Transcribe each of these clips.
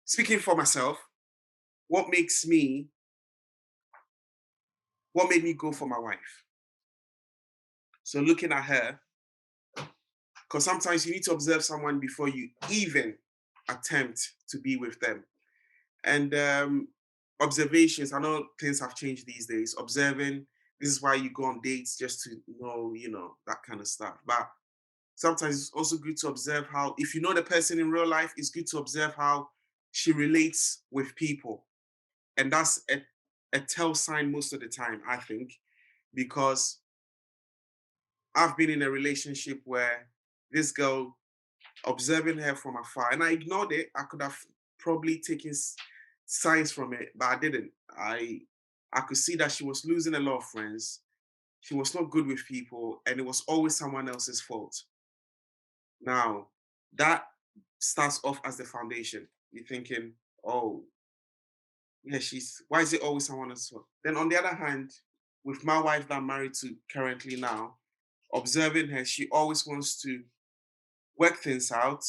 speaking for myself, what makes me, what made me go for my wife? So looking at her, because sometimes you need to observe someone before you even attempt to be with them. And observations, I know things have changed these days. Observing, this is why you go on dates just to know, that kind of stuff. But sometimes it's also good to observe how, if you know the person in real life, it's good to observe how she relates with people. And that's a tell sign most of the time, I think, because I've been in a relationship where this girl, observing her from afar, and I ignored it. I could have probably taken signs from it, but I didn't. I could see that she was losing a lot of friends. She was not good with people, and it was always someone else's fault. Now, that starts off as the foundation. You're thinking, oh, yeah, why is it always someone else's fault? Then on the other hand, with my wife that I'm married to currently now, observing her, she always wants to work things out.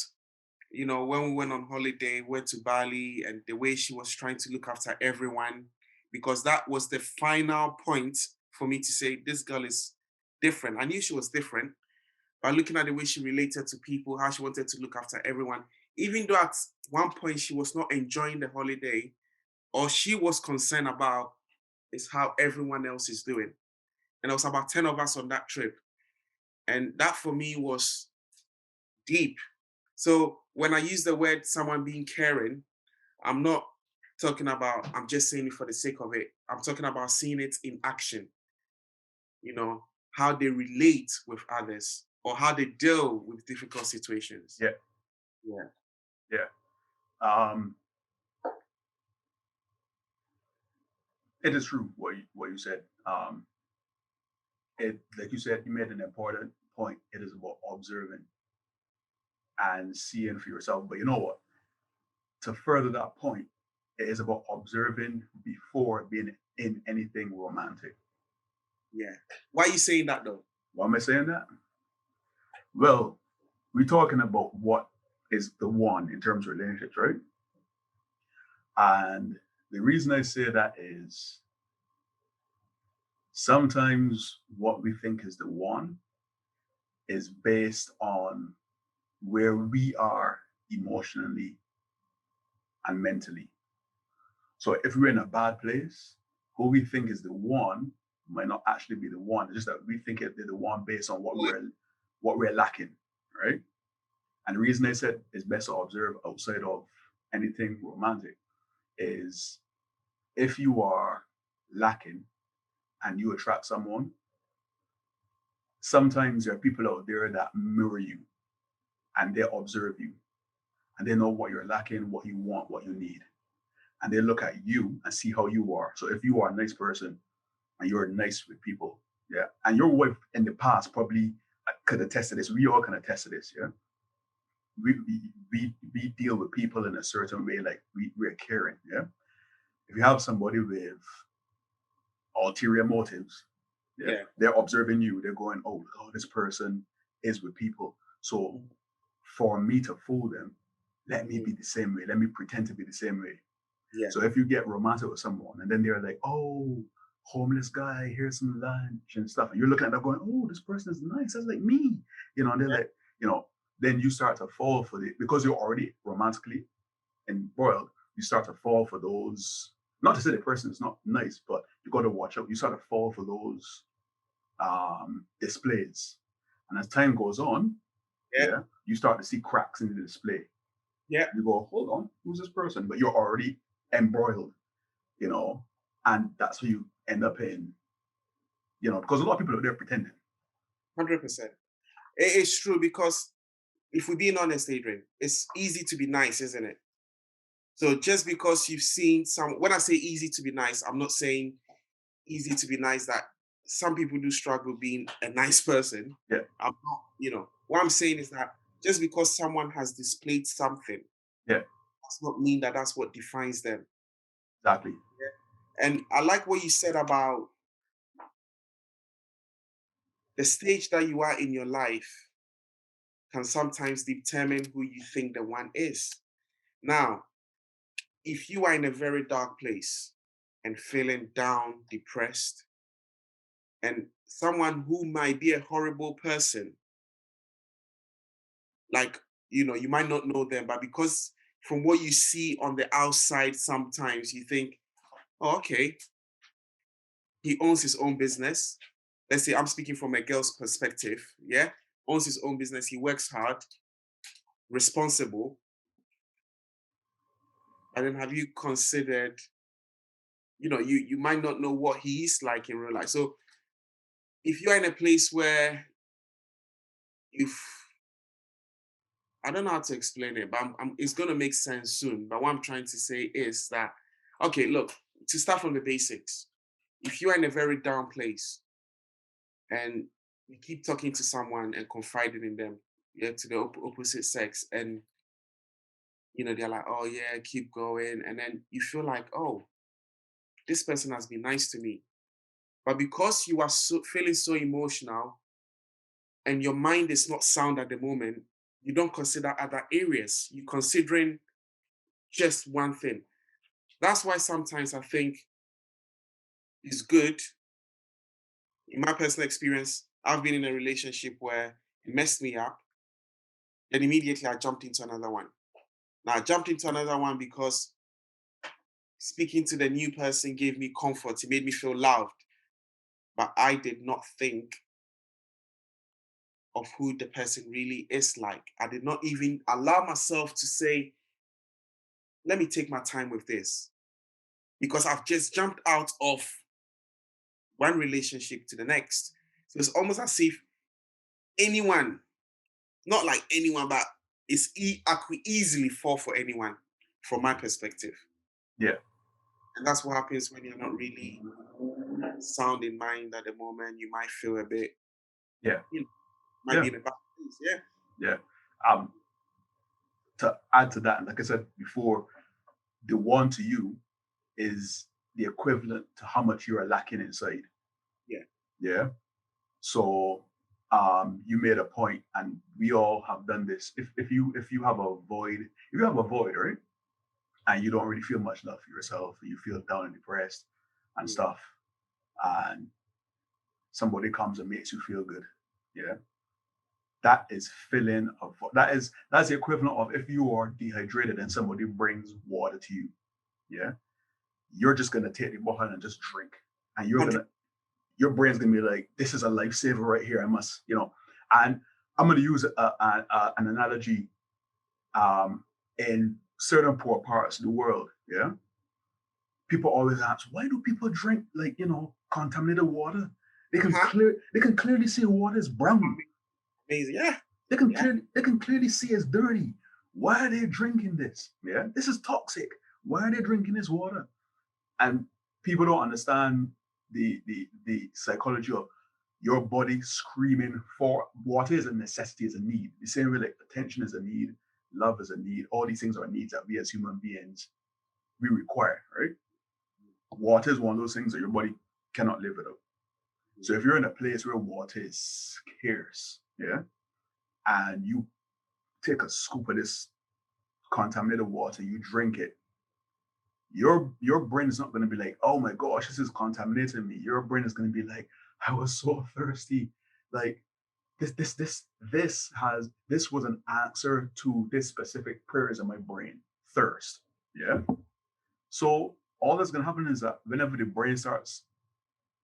When we went on holiday, went to Bali, and the way she was trying to look after everyone, because that was the final point for me to say, this girl is different. I knew she was different by looking at the way she related to people, how she wanted to look after everyone. Even though at one point she was not enjoying the holiday, all she was concerned about is how everyone else is doing. And there was about 10 of us on that trip. And that for me was deep. So when I use the word someone being caring, I'm not talking about, I'm just saying it for the sake of it. I'm talking about seeing it in action, how they relate with others or how they deal with difficult situations. Yeah, Yeah. yeah. Um, it is true what you said. It like you said, you made an important point. It is about observing and seeing for yourself. But you know what? To further that point, it is about observing before being in anything romantic. Yeah. Why are you saying that though? Why am I saying that? Well, we're talking about what is the one in terms of relationships, right? And the reason I say that is sometimes what we think is the one is based on where we are emotionally and mentally. So if we're in a bad place, who we think is the one might not actually be the one. It's just that we think they're the one based on what we're lacking, right? And the reason I said it's best to observe outside of anything romantic is if you are lacking and you attract someone, sometimes there are people out there that mirror you and they observe you and they know what you're lacking, what you want, what you need. And they look at you and see how you are. So if you are a nice person and you're nice with people, yeah, and your wife in the past probably could attest to this. We all can attest to this, yeah. We deal with people in a certain way, like we're caring, yeah. If you have somebody with ulterior motives, yeah, Yeah. they're observing you. They're going, oh, this person is with people. So Mhm. for me to fool them, let me Mhm. be the same way. Let me pretend to be the same way. Yeah. So if you get romantic with someone and then they're like, oh, homeless guy, here's some lunch and stuff, and you're looking at them going, oh, this person is nice. That's like me, and they're Yeah. like, then you start to fall for it because you're already romantically embroiled. You start to fall for those. Not to say the person is not nice, but you got to watch out. You start to fall for those displays, and as time goes on, Yeah. yeah, you start to see cracks in the display. Yeah. You go, hold on, who's this person? But you're already embroiled, you know, and that's who you end up in, because a lot of people are there pretending. 100%. It's true because if we're being honest, Adrian, it's easy to be nice, isn't it? So just because you've seen when I say easy to be nice, I'm not saying easy to be nice that some people do struggle being a nice person. Yeah, I'm not, what I'm saying is that just because someone has displayed something yeah, does not mean that that's what defines them. exactly. And I like what you said about the stage that you are in your life can sometimes determine who you think the one is. Now, if you are in a very dark place and feeling down, depressed, and someone who might be a horrible person, like, you might not know them, but because from what you see on the outside, sometimes you think, oh, okay, he owns his own business. Let's say I'm speaking from a girl's perspective, yeah, owns his own business, he works hard, responsible. And then have you considered, you might not know what he is like in real life. So if you're in a place where if I don't know how to explain it, but it's going to make sense soon. But what I'm trying to say is that, okay, look, to start from the basics, if you're in a very down place and you keep talking to someone and confiding in them, yeah, to the opposite sex, and they're like, oh yeah, keep going, and then you feel like, oh, this person has been nice to me, but because you are feeling so emotional and your mind is not sound at the moment, you don't consider other areas. You're considering just one thing. That's why sometimes I think it's good. In my personal experience, I've been in a relationship where it messed me up. Then immediately I jumped into another one. Now I jumped into another one because speaking to the new person gave me comfort. It made me feel loved. But I did not think of who the person really is like. I did not even allow myself to say, let me take my time with this. Because I've just jumped out of one relationship to the next. So it's almost as if anyone, not like anyone, but I could easily fall for anyone from my perspective. Yeah. And that's what happens when you're not really sound in mind at the moment. You might feel a bit, Yeah. you know, might be Yeah. in a bad place. Yeah. Yeah. Um, to add to that, like I said before, the one to you is the equivalent to how much you are lacking inside. Yeah. Yeah. So you made a point, and we all have done this. If you have a void, if you have a void, right, and you don't really feel much love for yourself, and you feel down and depressed and Mm. stuff, and somebody comes and makes you feel good, yeah, that is filling a that's the equivalent of if you are dehydrated and somebody brings water to you, yeah, you're just gonna take the bottle and just drink, and you're 100. gonna your brain's gonna be like, this is a lifesaver right here. I must, and I'm gonna use an analogy in certain poor parts of the world. Yeah, people always ask, why do people drink like contaminated water? Uh-huh. They can clearly see water is brown. Amazing. Yeah. Yeah. They can clearly see it's dirty. Why are they drinking this? Yeah, this is toxic. Why are they drinking this water? And people don't understand the psychology of your body screaming for water is a necessity, is a need. The same way like attention is a need, love is a need. All these things are needs that we as human beings we require, right? Water is one of those things that your body cannot live without. So if you're in a place where water is scarce, yeah, and you take a scoop of this contaminated water, you drink it, your brain is not going to be like, oh my gosh, this is contaminating me. Your brain is going to be like, I was so thirsty. Like this was an answer to this specific prayers in my brain. Thirst. Yeah. So all that's going to happen is that whenever the brain starts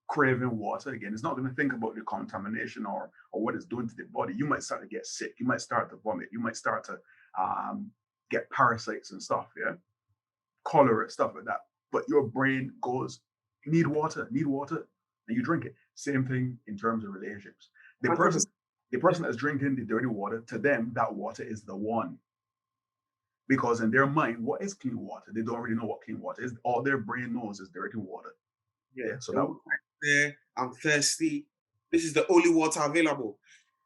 craving water again, it's not going to think about the contamination or what it's doing to the body. You might start to get sick. You might start to vomit. You might start to get parasites and stuff. Yeah, cholera, stuff like that. But your brain goes, need water, and you drink it. Same thing in terms of relationships. The 100%. person, the person that's drinking the dirty water, to them, that water is the one. Because in their mind, what is clean water? They don't really know what clean water is. All their brain knows is dirty water. Yeah. Yeah. So The that water is there. I'm thirsty. This is the only water available.